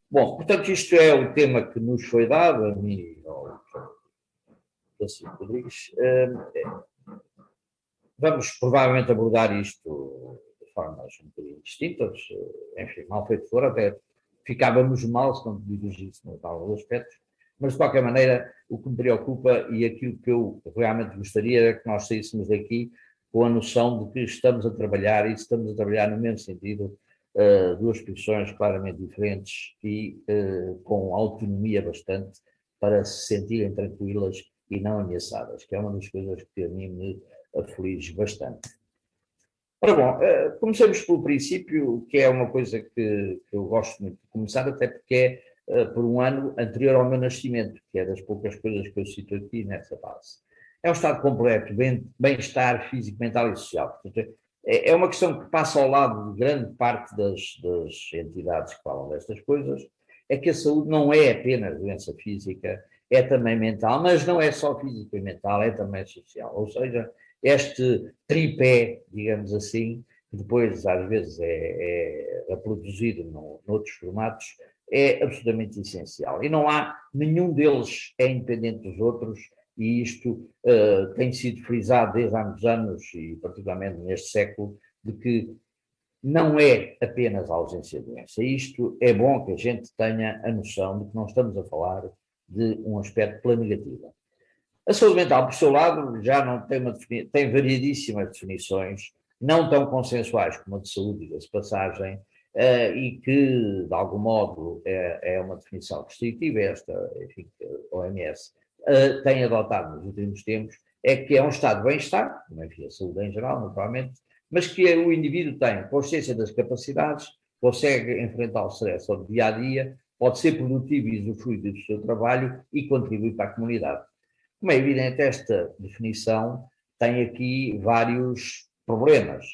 Bom, portanto, isto é o tema que nos foi dado, a mim e ao Francisco Rodrigues. Vamos provavelmente abordar isto de formas um bocadinho distintas, enfim, mal feito for, até ficávamos mal se não divergíssemos em alguns aspectos, mas de qualquer maneira o que me preocupa e aquilo que eu realmente gostaria é que nós saíssemos daqui com a noção de que estamos a trabalhar, e estamos a trabalhar no mesmo sentido, duas posições claramente diferentes e com autonomia bastante para se sentirem tranquilas e não ameaçadas, que é uma das coisas que a mim me aflige bastante. Ora bom, comecemos pelo princípio, que é uma coisa que eu gosto muito de começar, até porque é por um ano anterior ao meu nascimento, que é das poucas coisas que eu cito aqui nessa base. É um estado completo, bem-estar físico, mental e social. Portanto, é uma questão que passa ao lado de grande parte das entidades que falam destas coisas, é que a saúde não é apenas doença física, é também mental, mas não é só física e mental, é também social. Ou seja, este tripé, digamos assim, que depois às vezes é reproduzido noutros formatos, é absolutamente essencial. E não há, nenhum deles é independente dos outros, e isto tem sido frisado desde há muitos anos, e particularmente neste século, de que não é apenas a ausência de doença. Isto é bom que a gente tenha a noção de que não estamos a falar de um aspecto pela negativa. A saúde mental, por seu lado, já não tem tem variedíssimas definições, não tão consensuais como a de saúde, diga-se passagem, e que, de algum modo, é uma definição restritiva, esta, enfim, que a OMS tem adotado nos últimos tempos, é que é um estado de bem-estar, enfim, a saúde em geral, naturalmente, mas que o indivíduo tem consciência das capacidades, consegue enfrentar o stress do dia a dia, pode ser produtivo e usufruir do seu trabalho e contribuir para a comunidade. Como é evidente, esta definição tem aqui vários problemas,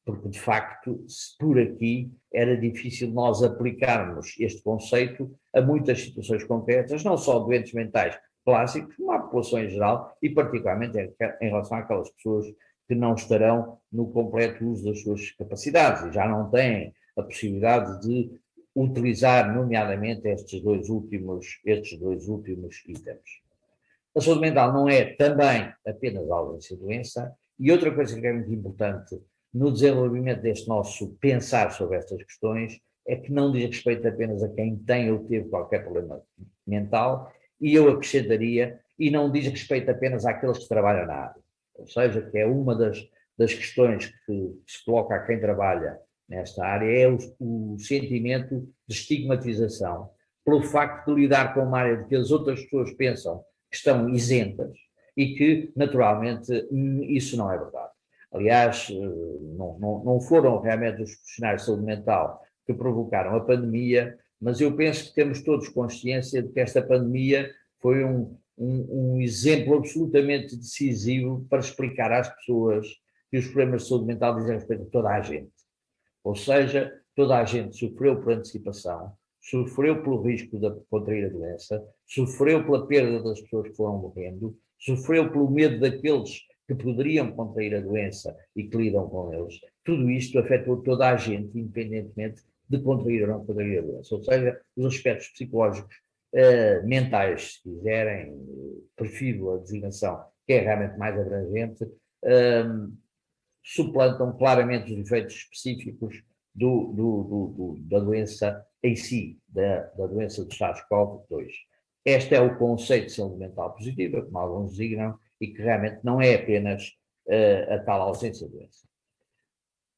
porque de facto, por aqui era difícil nós aplicarmos este conceito a muitas situações concretas, não só doentes mentais clássicos, como à população em geral, e particularmente em relação àquelas pessoas que não estarão no completo uso das suas capacidades e já não têm a possibilidade de utilizar, nomeadamente, estes dois últimos itens. A saúde mental não é também apenas a ausência de doença, e outra coisa que é muito importante no desenvolvimento deste nosso pensar sobre estas questões é que não diz respeito apenas a quem tem ou teve qualquer problema mental, e eu acrescentaria, e não diz respeito apenas àqueles que trabalham na área. Ou seja, que é uma das questões que se coloca a quem trabalha nesta área, é o sentimento de estigmatização, pelo facto de lidar com uma área de que as outras pessoas pensam que estão isentas e que, naturalmente, isso não é verdade. Aliás, não foram realmente os profissionais de saúde mental que provocaram a pandemia, mas eu penso que temos todos consciência de que esta pandemia foi um exemplo absolutamente decisivo para explicar às pessoas que os problemas de saúde mental dizem respeito a toda a gente. Ou seja, toda a gente sofreu por antecipação, sofreu pelo risco de contrair a doença, sofreu pela perda das pessoas que foram morrendo, sofreu pelo medo daqueles que poderiam contrair a doença e que lidam com eles. Tudo isto afetou toda a gente, independentemente de contrair ou não contrair a doença. Ou seja, os aspectos psicológicos, mentais, se quiserem, prefiro a designação que é realmente mais abrangente, suplantam claramente os efeitos específicos da doença em si, da doença do SARS-CoV-2. Este é o conceito de saúde mental positiva, como alguns designam, e que realmente não é apenas a tal ausência de doença.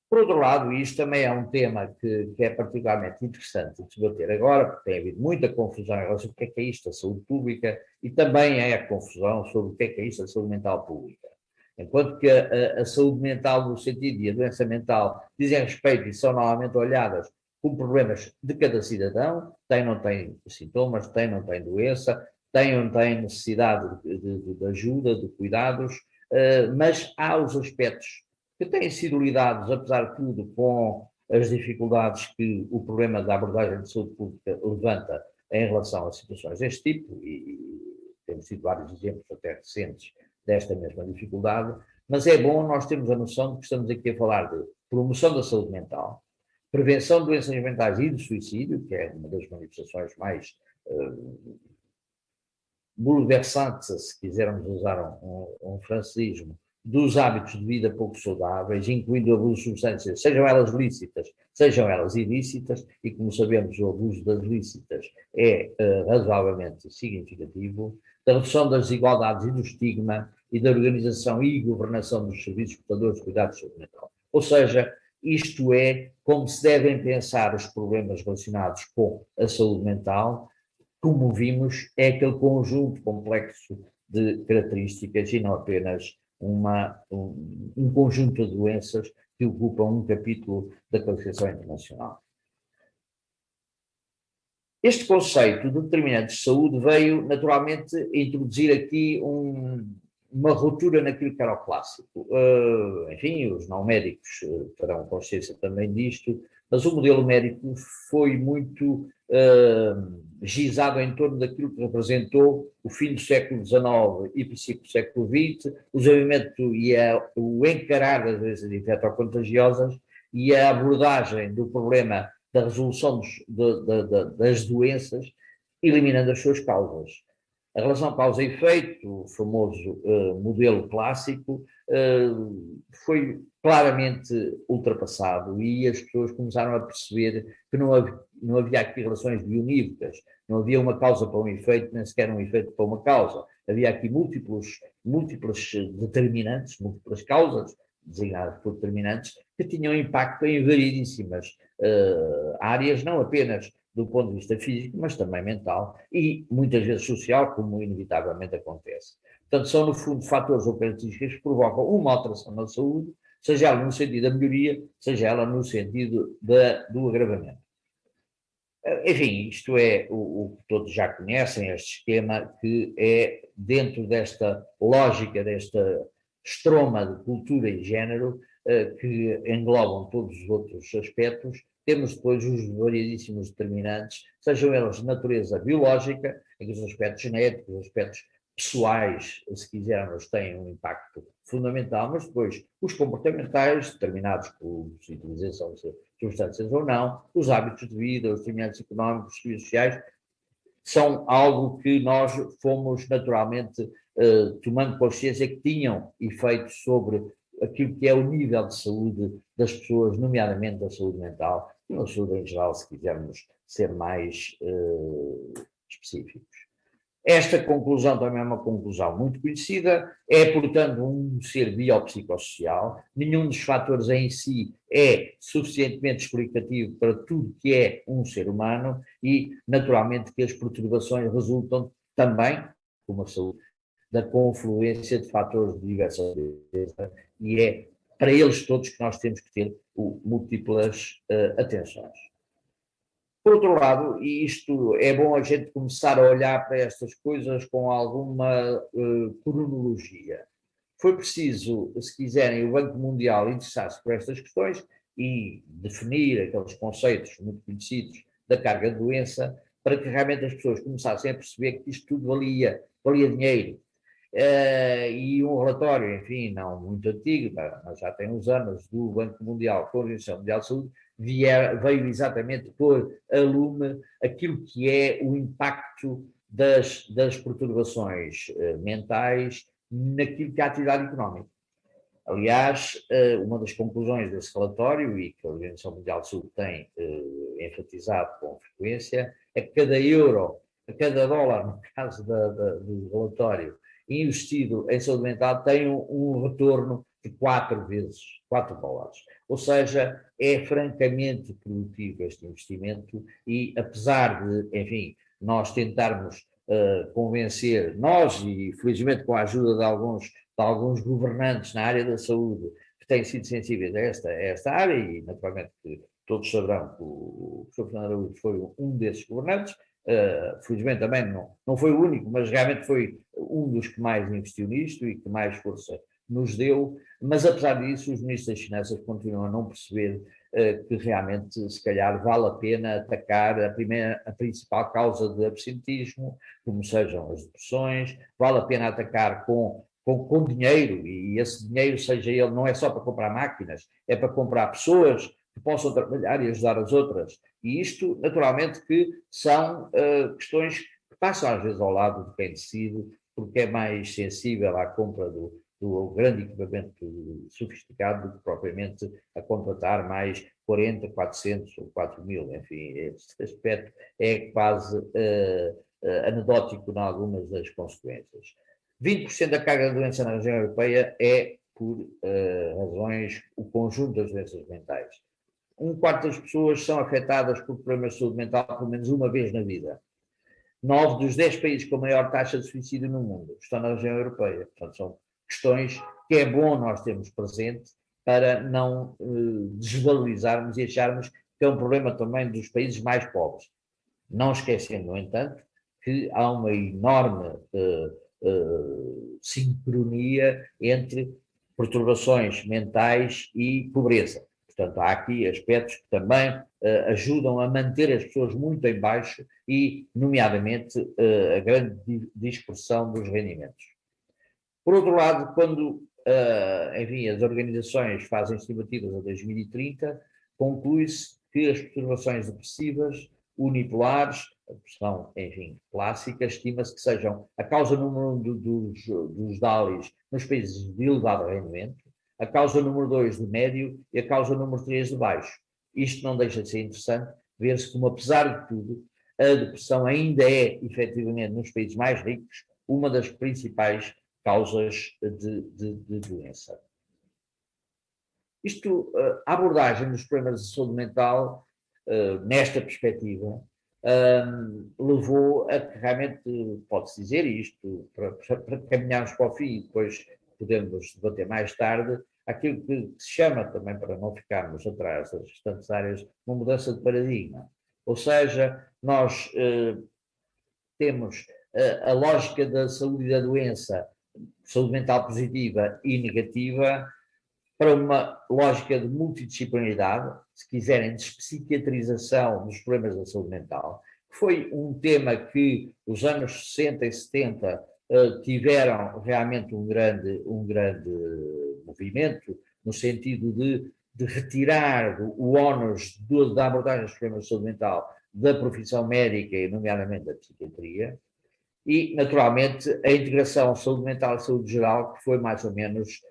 Por outro lado, isto também é um tema que é particularmente interessante de se debater agora, porque tem havido muita confusão em relação ao que é isto, a saúde pública, e também é confusão sobre o que é isto, a saúde mental pública. Enquanto que a saúde mental, no sentido e a doença mental, dizem respeito e são normalmente olhadas como problemas de cada cidadão, tem ou não tem sintomas, tem ou não tem doença, tem ou não tem necessidade de ajuda, de cuidados, mas há os aspectos que têm sido lidados, apesar de tudo, com as dificuldades que o problema da abordagem de saúde pública levanta em relação a situações deste tipo, e temos tido vários exemplos até recentes desta mesma dificuldade, mas é bom nós termos a noção de que estamos aqui a falar de promoção da saúde mental, prevenção de doenças mentais e de suicídio, que é uma das manifestações mais bouleversantes, se quisermos usar um francismo, dos hábitos de vida pouco saudáveis, incluindo o abuso de substâncias, sejam elas lícitas, sejam elas ilícitas, e como sabemos o abuso das lícitas é razoavelmente significativo, da redução das desigualdades e do estigma e da organização e governação dos serviços prestadores de cuidados de saúde mental. Ou seja, isto é como se devem pensar os problemas relacionados com a saúde mental. Como vimos, é aquele conjunto complexo de características e não apenas um conjunto de doenças que ocupam um capítulo da classificação internacional. Este conceito de determinantes de saúde veio, naturalmente, introduzir aqui uma ruptura naquilo que era o clássico. Enfim, os não médicos terão consciência também disto, mas o modelo médico foi muito gizado em torno daquilo que representou o fim do século XIX e princípio do século XX, o desenvolvimento e o encarar das doenças infecto-contagiosas e a abordagem do problema da resolução das doenças, eliminando as suas causas. A relação causa e efeito, o famoso modelo clássico, foi claramente ultrapassado e as pessoas começaram a perceber que não havia aqui relações bionívicas, não havia uma causa para um efeito, nem sequer um efeito para uma causa. Havia aqui múltiplos determinantes, múltiplas causas, designadas por determinantes, que tinham impacto em variedíssimas áreas, não apenas do ponto de vista físico, mas também mental e muitas vezes social, como inevitavelmente acontece. Portanto, são no fundo fatores ou características que provocam uma alteração na saúde, seja ela no sentido da melhoria, seja ela no sentido do agravamento. Enfim, isto é o que todos já conhecem, este esquema que é dentro desta lógica, desta estroma de cultura e género, que englobam todos os outros aspectos. Temos depois os variedíssimos determinantes, sejam eles de natureza biológica, em que os aspectos genéticos, os aspectos pessoais, se quisermos, têm um impacto fundamental, mas depois os comportamentais, determinados por utilização de substâncias ou não, os hábitos de vida, os determinantes económicos e sociais, são algo que nós fomos naturalmente tomando consciência que tinham efeito sobre aquilo que é o nível de saúde das pessoas, nomeadamente da saúde mental, e na saúde em geral, se quisermos ser mais específicos. Esta conclusão também é uma conclusão muito conhecida, é, portanto, um ser biopsicossocial. Nenhum dos fatores em si é suficientemente explicativo para tudo que é um ser humano e, naturalmente, que as perturbações resultam também, como a saúde, da confluência de fatores de diversa natureza e é para eles todos que nós temos que ter múltiplas atenções. Por outro lado, e isto é bom a gente começar a olhar para estas coisas com alguma cronologia. Foi preciso, se quiserem, o Banco Mundial interessar-se por estas questões e definir aqueles conceitos muito conhecidos da carga de doença, para que realmente as pessoas começassem a perceber que isto tudo valia dinheiro. E um relatório, enfim, não muito antigo, mas já tem uns anos, do Banco Mundial, com a Organização Mundial de Saúde, veio exatamente pôr a lume aquilo que é o impacto das perturbações mentais naquilo que é a atividade económica. Aliás, uma das conclusões desse relatório, e que a Organização Mundial de Saúde tem enfatizado com frequência, é que cada euro, cada dólar, no caso do relatório, investido em saúde mental tem um retorno de 4 dólares. Ou seja, é francamente produtivo este investimento e, apesar de, enfim, nós tentarmos convencer, nós e felizmente com a ajuda de alguns governantes na área da saúde que têm sido sensíveis a esta área, e naturalmente que todos saberão que o Sr. Fernando Araújo foi um desses governantes, felizmente também não foi o único, mas realmente foi um dos que mais investiu nisto e que mais força nos deu, mas apesar disso os ministros das Finanças continuam a não perceber que realmente se calhar vale a pena atacar a principal causa de absentismo, como sejam as depressões, vale a pena atacar com dinheiro, e esse dinheiro, seja ele, não é só para comprar máquinas, é para comprar pessoas, que possam trabalhar e ajudar as outras. E isto, naturalmente, que são questões que passam às vezes ao lado de quem decide, porque é mais sensível à compra do grande equipamento sofisticado do que propriamente a contratar mais 40, 400 ou 4.000, enfim, este aspecto é quase anedótico em algumas das consequências. 20% da carga da doença na região europeia é por razões, o conjunto das doenças mentais. Um quarto das pessoas são afetadas por problemas de saúde mental pelo menos uma vez na vida. 9 dos 10 países com a maior taxa de suicídio no mundo estão na região europeia. Portanto, são questões que é bom nós termos presente para não desvalorizarmos e acharmos que é um problema também dos países mais pobres. Não esquecendo, no entanto, que há uma enorme sincronia entre perturbações mentais e pobreza. Portanto, há aqui aspectos que também ajudam a manter as pessoas muito em baixo e, nomeadamente, a grande dispersão dos rendimentos. Por outro lado, quando, enfim, as organizações fazem estimativas a 2030, conclui-se que as perturbações depressivas unipolares, a questão, enfim, clássica, estima-se que sejam a causa número 1 dos DALIs nos países de elevado rendimento, a causa número 2 de médio e a causa número 3 de baixo. Isto não deixa de ser interessante, ver-se como, apesar de tudo, a depressão ainda é, efetivamente, nos países mais ricos, uma das principais causas de doença. Isto, a abordagem dos problemas de saúde mental, nesta perspectiva, levou a que realmente, pode-se dizer isto, para caminharmos para o fim e depois podemos debater mais tarde, aquilo que se chama também, para não ficarmos atrás das restantes áreas, uma mudança de paradigma. Ou seja, nós temos a lógica da saúde e da doença, saúde mental positiva e negativa, para uma lógica de multidisciplinaridade, se quiserem, de psiquiatrização dos problemas da saúde mental, que foi um tema que os anos 60 e 70 tiveram realmente um grande movimento, no sentido de retirar o ónus da abordagem dos problemas de saúde mental da profissão médica e, nomeadamente, da psiquiatria, e, naturalmente, a integração saúde mental e saúde geral, que foi mais ou menos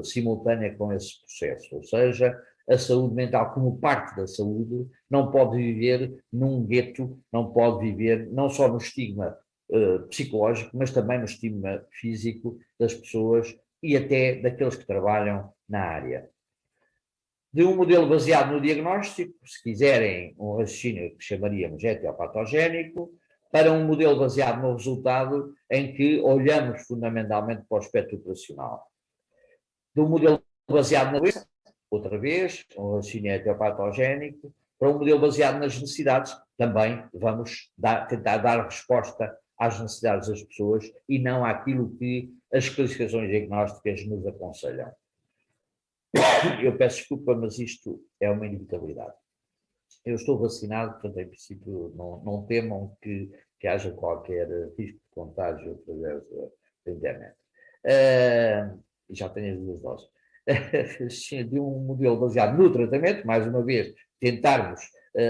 simultânea com esse processo. Ou seja, a saúde mental como parte da saúde não pode viver num gueto, não pode viver não só no estigma psicológico, mas também no estigma físico das pessoas e até daqueles que trabalham na área. De um modelo baseado no diagnóstico, se quiserem, um raciocínio que chamaríamos etiopatogénico, para um modelo baseado no resultado, em que olhamos fundamentalmente para o aspecto operacional. De um modelo baseado na doença, outra vez, um raciocínio etiopatogénico, para um modelo baseado nas necessidades, também vamos tentar dar resposta às necessidades das pessoas e não àquilo que as classificações diagnósticas nos aconselham. Eu peço desculpa, mas isto é uma inevitabilidade. Eu estou vacinado, portanto, em princípio, não temam que haja qualquer risco de contágio através da internet. Já tenho as 2 doses. De um modelo baseado no tratamento, mais uma vez, tentarmos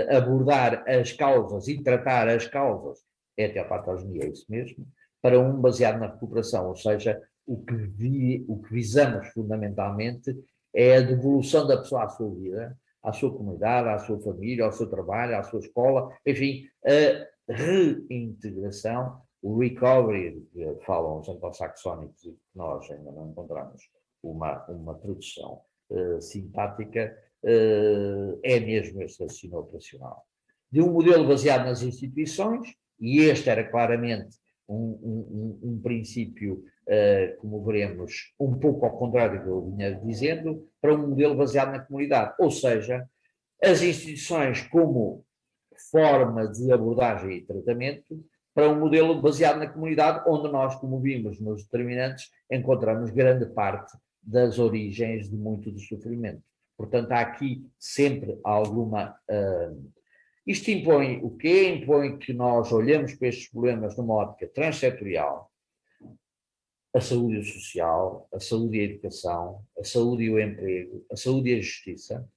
abordar as causas e tratar as causas, é até a patogenia, é isso mesmo, para um baseado na recuperação, ou seja, o que visamos fundamentalmente é a devolução da pessoa à sua vida, à sua comunidade, à sua família, ao seu trabalho, à sua escola, enfim, a reintegração, o recovery, que falam os anglo-saxónicos e que nós ainda não encontramos uma tradução simpática, é mesmo este raciocínio operacional. De um modelo baseado nas instituições, e este era claramente um princípio, como veremos, um pouco ao contrário do que eu vinha dizendo, para um modelo baseado na comunidade. Ou seja, as instituições como forma de abordagem e tratamento, para um modelo baseado na comunidade, onde nós, como vimos nos determinantes, encontramos grande parte das origens de muito do sofrimento. Portanto, há aqui sempre alguma... Isto impõe o quê? Impõe que nós olhemos para estes problemas numa ótica transsetorial, a saúde e o social, a saúde e a educação, a saúde e o emprego, a saúde e a justiça,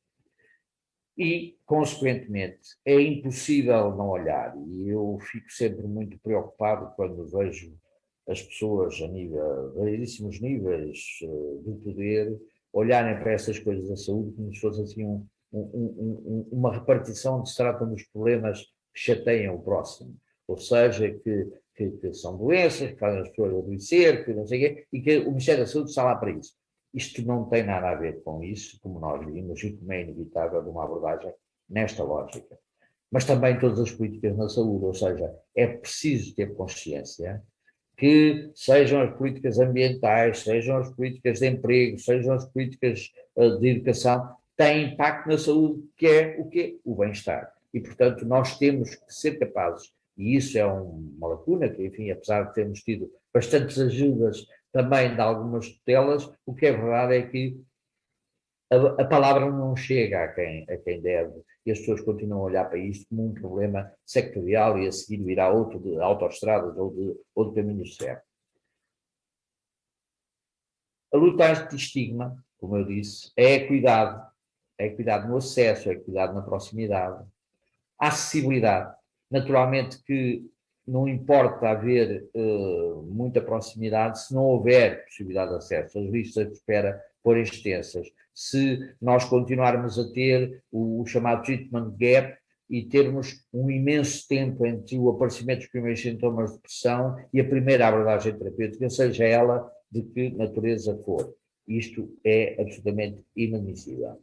e, consequentemente, é impossível não olhar. E eu fico sempre muito preocupado quando vejo as pessoas a variedíssimos níveis do poder olharem para essas coisas da saúde como se fosse assim uma repartição de se tratam dos problemas que chateiam o próximo. Ou seja, que são doenças, que fazem as pessoas adoecer, que não sei o quê, e que o Ministério da Saúde está lá para isso. Isto não tem nada a ver com isso, como nós vimos, e como é inevitável de uma abordagem nesta lógica. Mas também todas as políticas na saúde, ou seja, é preciso ter consciência que sejam as políticas ambientais, sejam as políticas de emprego, sejam as políticas de educação, têm impacto na saúde, que é o quê? O bem-estar. E, portanto, nós temos que ser capazes, e isso é uma lacuna, que, enfim, apesar de termos tido bastantes ajudas também de algumas tutelas, o que é verdade é que a palavra não chega a quem deve, e as pessoas continuam a olhar para isto como um problema sectorial e a seguir virá outro de autoestradas ou de caminhos certos. A luta anti-estigma, como eu disse, é equidade no acesso, é equidade na proximidade, a acessibilidade. Naturalmente que não importa haver muita proximidade se não houver possibilidade de acesso. As listas de espera forem extensas. Se nós continuarmos a ter o chamado treatment gap e termos um imenso tempo entre o aparecimento dos primeiros sintomas de depressão e a primeira abordagem terapêutica, seja ela de que natureza for. Isto é absolutamente inadmissível.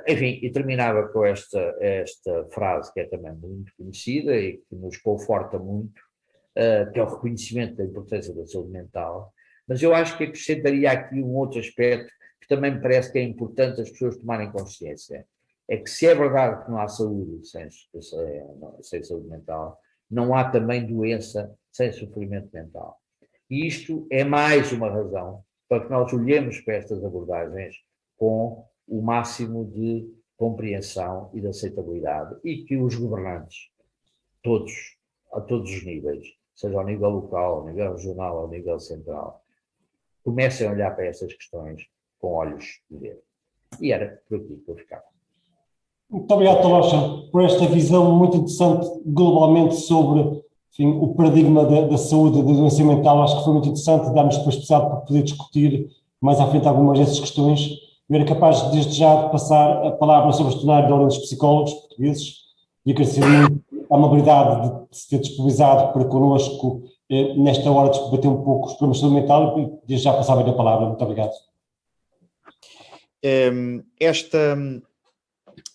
Enfim, e terminava com esta frase que é também muito conhecida e que nos conforta muito, que é o reconhecimento da importância da saúde mental, mas eu acho que acrescentaria aqui um outro aspecto que também me parece que é importante as pessoas tomarem consciência. É que se é verdade que não há saúde sem saúde mental, não há também doença sem sofrimento mental. E isto é mais uma razão para que nós olhemos para estas abordagens com o máximo de compreensão e de aceitabilidade e que os governantes, todos, a todos os níveis, seja ao nível local, ao nível regional, ao nível central, comecem a olhar para estas questões com olhos de ver. E era por aqui que eu ficava. Muito obrigado, Tocha, por esta visão muito interessante globalmente sobre, enfim, o paradigma da saúde e da doença mental. Acho que foi muito interessante, dar-nos depois especial para poder discutir mais à frente algumas dessas questões. Eu era capaz, desde já, de passar a palavra sobre o questionário da Ordem dos Psicólogos Portugueses e agradecer muito a amabilidade de se ter disponibilizado para connosco nesta hora de debater um pouco os problemas de saúde mental e desde já passava-lhe a palavra. Muito obrigado.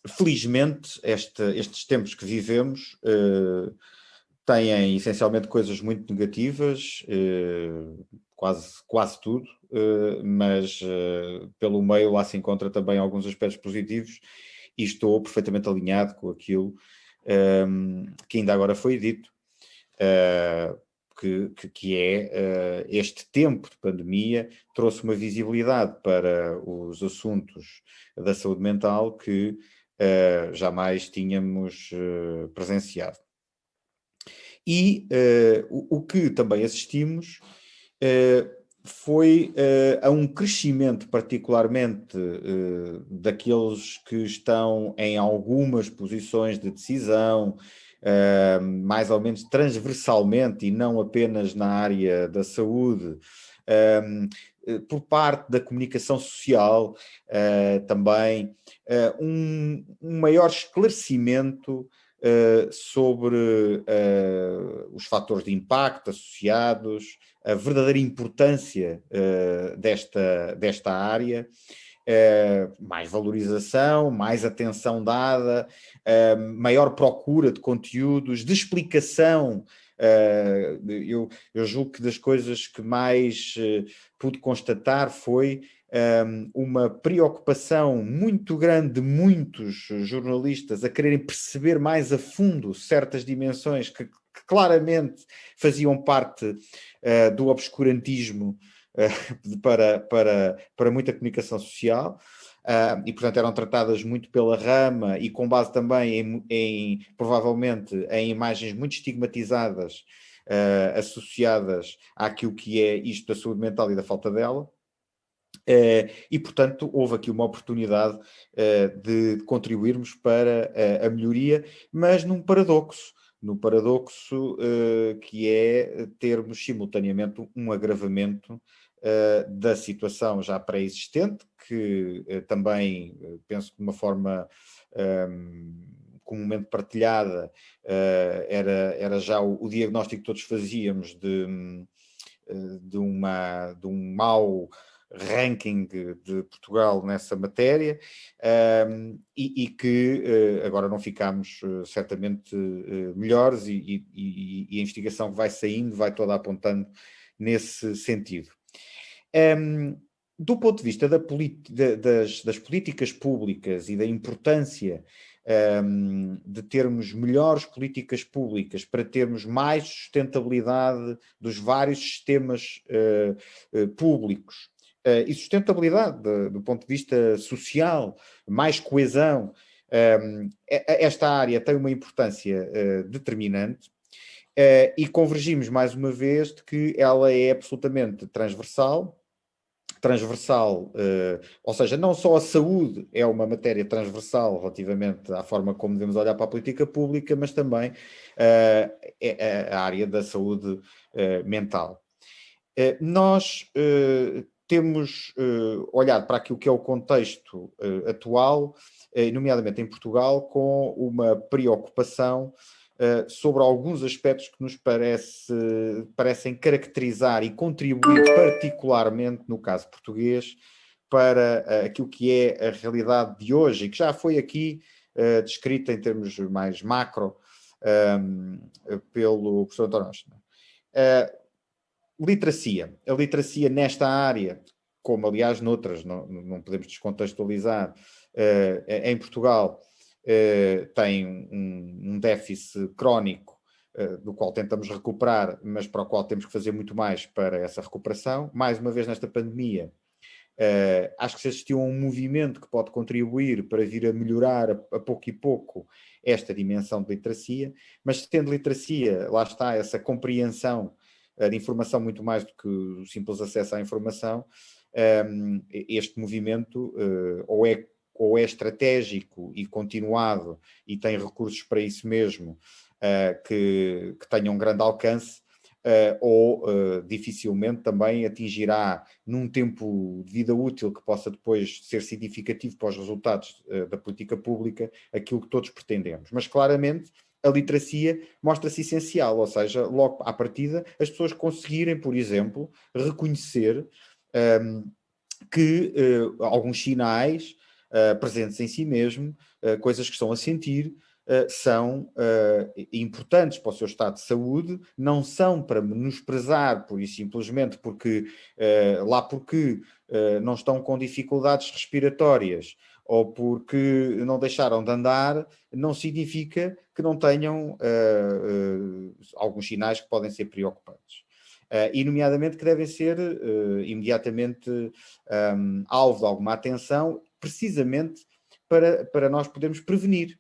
Felizmente, estes tempos que vivemos têm essencialmente coisas muito negativas, quase tudo, mas pelo meio lá se encontra também alguns aspectos positivos e estou perfeitamente alinhado com aquilo que ainda agora foi dito, que é este tempo de pandemia trouxe uma visibilidade para os assuntos da saúde mental que jamais tínhamos presenciado. E o que também assistimos foi a um crescimento particularmente daqueles que estão em algumas posições de decisão, mais ou menos transversalmente e não apenas na área da saúde, por parte da comunicação social também, um maior esclarecimento sobre os fatores de impacto associados, a verdadeira importância desta área, mais valorização, mais atenção dada, maior procura de conteúdos, de explicação. Eu julgo que das coisas que mais pude constatar foi uma preocupação muito grande de muitos jornalistas a quererem perceber mais a fundo certas dimensões que claramente faziam parte do obscurantismo para muita comunicação social. E, portanto, eram tratadas muito pela rama e com base também provavelmente, em imagens muito estigmatizadas associadas àquilo que é isto da saúde mental e da falta dela. E, portanto, houve aqui uma oportunidade de contribuirmos para a melhoria, mas num paradoxo. No paradoxo que é termos simultaneamente um agravamento da situação já pré-existente, que também, penso que de uma forma comumente partilhada, era já o diagnóstico que todos fazíamos de um mau ranking de Portugal nessa matéria, e que agora não ficamos certamente melhores, e a investigação que vai saindo vai toda apontando nesse sentido. Do ponto de vista das políticas públicas e da importância de termos melhores políticas públicas para termos mais sustentabilidade dos vários sistemas públicos, e sustentabilidade do ponto de vista social, mais coesão, esta área tem uma importância determinante, e convergimos mais uma vez de que ela é absolutamente transversal, ou seja, não só a saúde é uma matéria transversal relativamente à forma como devemos olhar para a política pública, mas também a área da saúde mental. Nós temos olhado para aquilo que é o contexto atual, nomeadamente em Portugal, com uma preocupação sobre alguns aspectos que nos parecem caracterizar e contribuir particularmente, no caso português, para aquilo que é a realidade de hoje, e que já foi aqui descrita em termos mais macro pelo professor António Rocha. Literacia. A literacia nesta área, como aliás noutras, não podemos descontextualizar, em Portugal tem um déficit crónico do qual tentamos recuperar, mas para o qual temos que fazer muito mais para essa recuperação. Mais uma vez nesta pandemia, acho que se assistiu a um movimento que pode contribuir para vir a melhorar a pouco e pouco esta dimensão de literacia, mas tendo literacia, lá está essa compreensão de informação muito mais do que o simples acesso à informação, este movimento ou é estratégico e continuado e tem recursos para isso mesmo, que tenham um grande alcance, ou dificilmente também atingirá num tempo de vida útil que possa depois ser significativo para os resultados da política pública, aquilo que todos pretendemos. Mas claramente a literacia mostra-se essencial, ou seja, logo à partida, as pessoas conseguirem, por exemplo, reconhecer que alguns sinais presentes em si mesmo, coisas que estão a sentir, são importantes para o seu estado de saúde, não são para menosprezar, por isso simplesmente porque não estão com dificuldades respiratórias ou porque não deixaram de andar, não significa que não tenham alguns sinais que podem ser preocupantes. E nomeadamente que devem ser imediatamente alvo de alguma atenção, precisamente para nós podermos prevenir.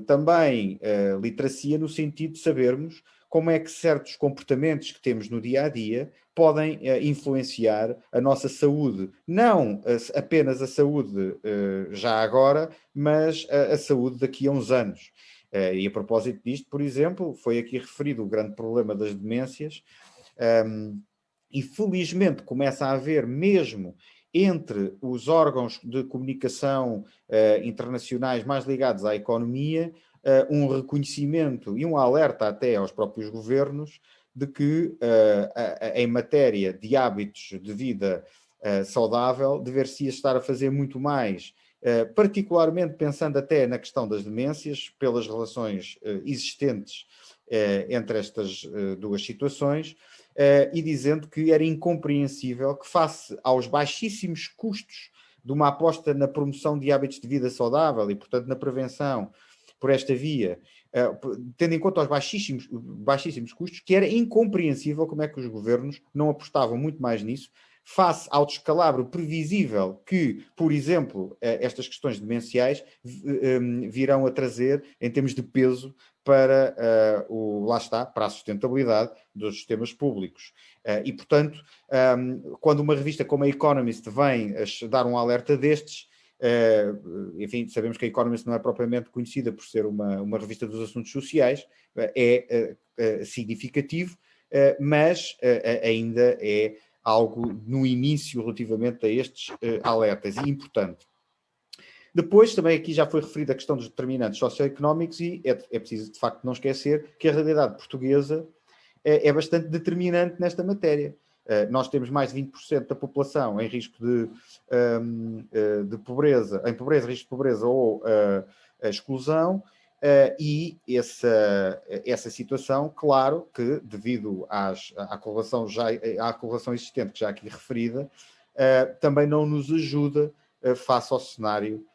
Também literacia no sentido de sabermos como é que certos comportamentos que temos no dia-a-dia podem influenciar a nossa saúde. Não apenas a saúde já agora, mas a saúde daqui a uns anos. E a propósito disto, por exemplo, foi aqui referido o grande problema das demências, e felizmente começa a haver mesmo entre os órgãos de comunicação internacionais mais ligados à economia, um reconhecimento e um alerta até aos próprios governos de que, em matéria de hábitos de vida saudável, dever-se estar a fazer muito mais, particularmente pensando até na questão das demências, pelas relações existentes entre estas duas situações, e dizendo que era incompreensível que, face aos baixíssimos custos de uma aposta na promoção de hábitos de vida saudável e, portanto, na prevenção por esta via, tendo em conta os baixíssimos custos, que era incompreensível como é que os governos não apostavam muito mais nisso, face ao descalabro previsível que, por exemplo, estas questões demenciais virão a trazer em termos de peso para lá está, para a sustentabilidade dos sistemas públicos. E, portanto, quando uma revista como a Economist vem dar um alerta destes, enfim, sabemos que a Economist não é propriamente conhecida por ser uma revista dos assuntos sociais, é significativo, mas ainda é algo no início relativamente a estes alertas, e importante. Depois, também aqui já foi referida a questão dos determinantes socioeconómicos e é preciso, de facto, não esquecer que a realidade portuguesa é bastante determinante nesta matéria. Nós temos mais de 20% da população em risco de pobreza, em pobreza, risco de pobreza ou exclusão, e essa situação, claro, que devido à correlação existente, que já aqui referida, também não nos ajuda face ao cenário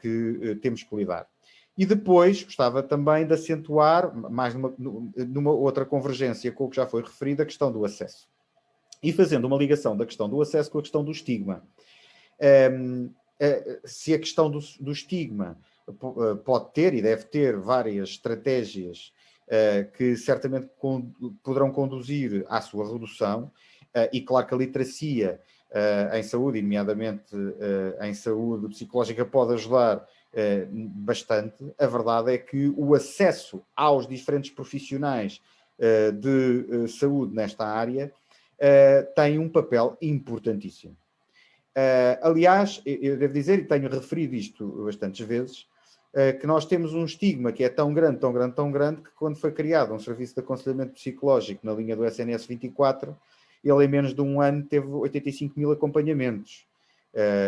que temos que lidar. E depois gostava também de acentuar, mais numa outra convergência com o que já foi referido, a questão do acesso. E fazendo uma ligação da questão do acesso com a questão do estigma. Se a questão do estigma pode ter e deve ter várias estratégias que certamente poderão conduzir à sua redução, e claro que a literacia em saúde, nomeadamente em saúde psicológica, pode ajudar bastante. A verdade é que o acesso aos diferentes profissionais de saúde nesta área tem um papel importantíssimo. Aliás, eu devo dizer, e tenho referido isto bastantes vezes, que nós temos um estigma que é tão grande, tão grande, tão grande, que quando foi criado um serviço de aconselhamento psicológico na linha do SNS 24, ele em menos de um ano teve 85 mil acompanhamentos.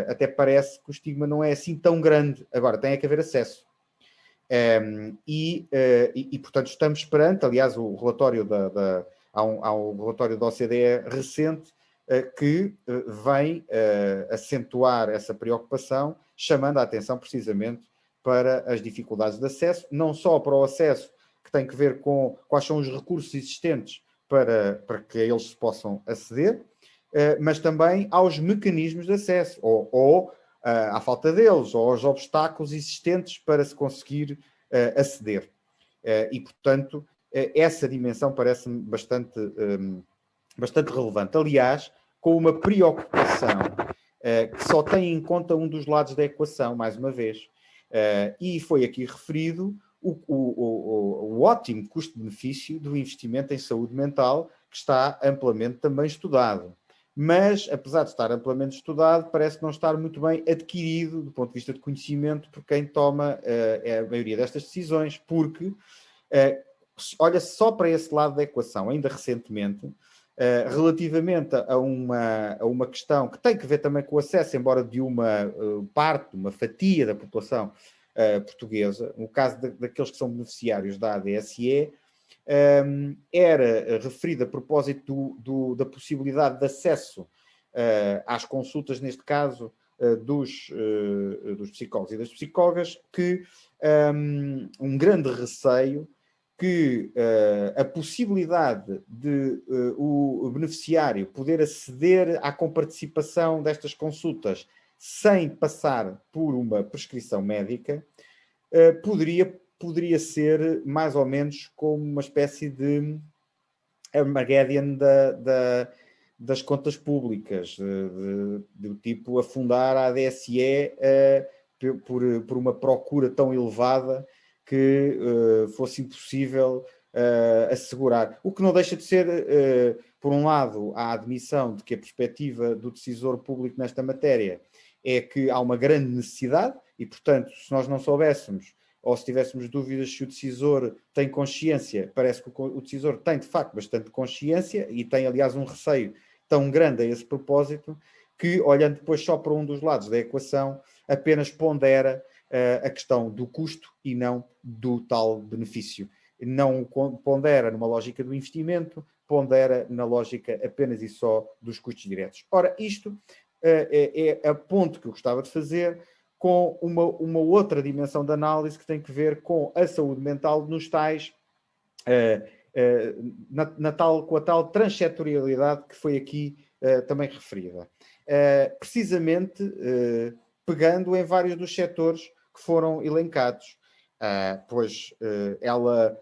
Até parece que o estigma não é assim tão grande. Agora, tem que haver acesso. Portanto, estamos perante, aliás, o relatório há um relatório da OCDE recente que vem acentuar essa preocupação, chamando a atenção precisamente para as dificuldades de acesso, não só para o acesso que tem que ver com quais são os recursos existentes para que eles se possam aceder, mas também aos mecanismos de acesso, ou à falta deles, ou aos obstáculos existentes para se conseguir aceder. E, portanto, essa dimensão parece-me bastante relevante. Aliás, com uma preocupação que só tem em conta um dos lados da equação, mais uma vez. E foi aqui referido o ótimo custo-benefício do investimento em saúde mental, que está amplamente também estudado. Mas, apesar de estar amplamente estudado, parece não estar muito bem adquirido do ponto de vista de conhecimento por quem toma a maioria destas decisões, porque olha só para esse lado da equação, ainda recentemente, relativamente a uma questão que tem que ver também com o acesso, embora de uma parte, uma fatia da população portuguesa, no caso daqueles que são beneficiários da ADSE, era referida a propósito da possibilidade de acesso às consultas, neste caso, dos psicólogos e das psicólogas, que um grande receio que a possibilidade de o beneficiário poder aceder à comparticipação destas consultas sem passar por uma prescrição médica poderia ser mais ou menos como uma espécie de Armageddon das contas públicas, do tipo afundar a ADSE por uma procura tão elevada que fosse impossível assegurar. O que não deixa de ser, por um lado, a admissão de que a perspectiva do decisor público nesta matéria é que há uma grande necessidade e, portanto, se nós não soubéssemos ou se tivéssemos dúvidas se o decisor tem consciência, parece que o decisor tem, de facto, bastante consciência e tem, aliás, um receio tão grande a esse propósito que, olhando depois só para um dos lados da equação, apenas pondera a questão do custo e não do tal benefício. Não pondera numa lógica do investimento, pondera na lógica apenas e só dos custos diretos. Ora, isto é a ponto que eu gostava de fazer com uma outra dimensão de análise que tem que ver com a saúde mental nos tais, com a tal transsetorialidade que foi aqui também referida. Precisamente pegando em vários dos setores que foram elencados, pois ela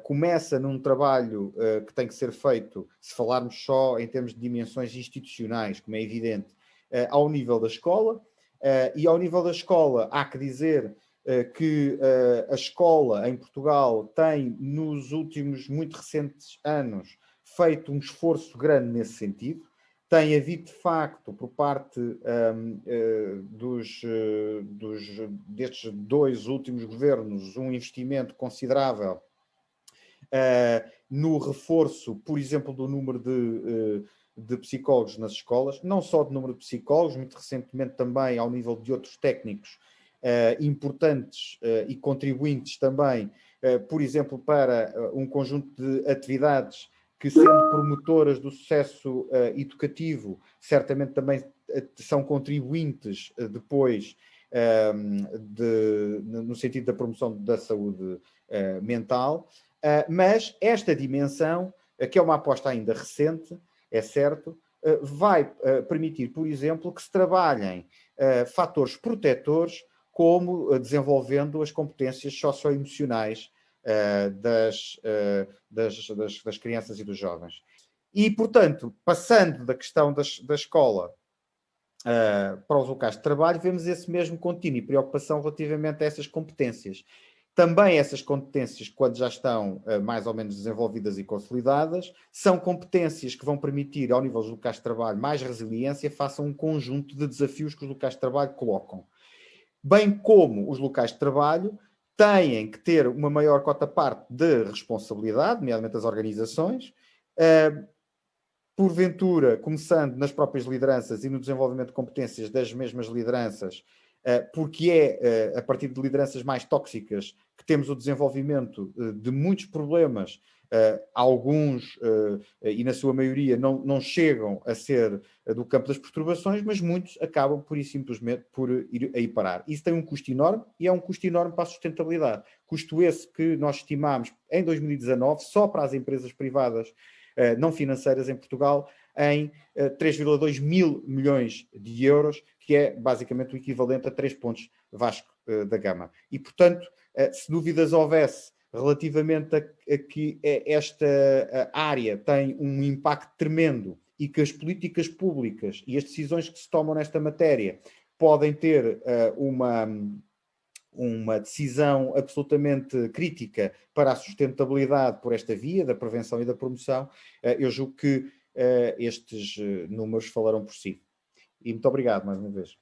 começa num trabalho que tem que ser feito, se falarmos só em termos de dimensões institucionais, como é evidente, ao nível da escola, e ao nível da escola há que dizer que a escola em Portugal tem, nos últimos muito recentes anos, feito um esforço grande nesse sentido. Tem havido, de facto, por parte destes 2 últimos governos, um investimento considerável no reforço, por exemplo, do número de psicólogos nas escolas, não só de número de psicólogos, muito recentemente também ao nível de outros técnicos importantes e contribuintes também, por exemplo, para um conjunto de atividades que, sendo promotoras do sucesso educativo, certamente também são contribuintes depois no sentido da promoção da saúde mental. Mas esta dimensão, que é uma aposta ainda recente, é certo, vai permitir, por exemplo, que se trabalhem fatores protetores, como desenvolvendo as competências socioemocionais das crianças e dos jovens. E, portanto, passando da questão da escola para os locais de trabalho, vemos esse mesmo contínuo e preocupação relativamente a essas competências. Também essas competências, quando já estão mais ou menos desenvolvidas e consolidadas, são competências que vão permitir, ao nível dos locais de trabalho, mais resiliência face a um conjunto de desafios que os locais de trabalho colocam. Bem como os locais de trabalho têm que ter uma maior cota-parte de responsabilidade, nomeadamente as organizações, porventura, começando nas próprias lideranças e no desenvolvimento de competências das mesmas lideranças, porque é a partir de lideranças mais tóxicas que temos o desenvolvimento de muitos problemas, alguns, e na sua maioria, não chegam a ser do campo das perturbações, mas muitos acabam por ir simplesmente por ir aí parar. Isso tem um custo enorme e é um custo enorme para a sustentabilidade. Custo esse que nós estimámos em 2019, só para as empresas privadas não financeiras em Portugal, em 3,2 mil milhões de euros, que é basicamente o equivalente a 3 pontos Vasco da Gama. E, portanto, se dúvidas houvesse relativamente a que esta área tem um impacto tremendo e que as políticas públicas e as decisões que se tomam nesta matéria podem ter uma decisão absolutamente crítica para a sustentabilidade por esta via da prevenção e da promoção, eu julgo que estes números falarão por si. E muito obrigado mais uma vez.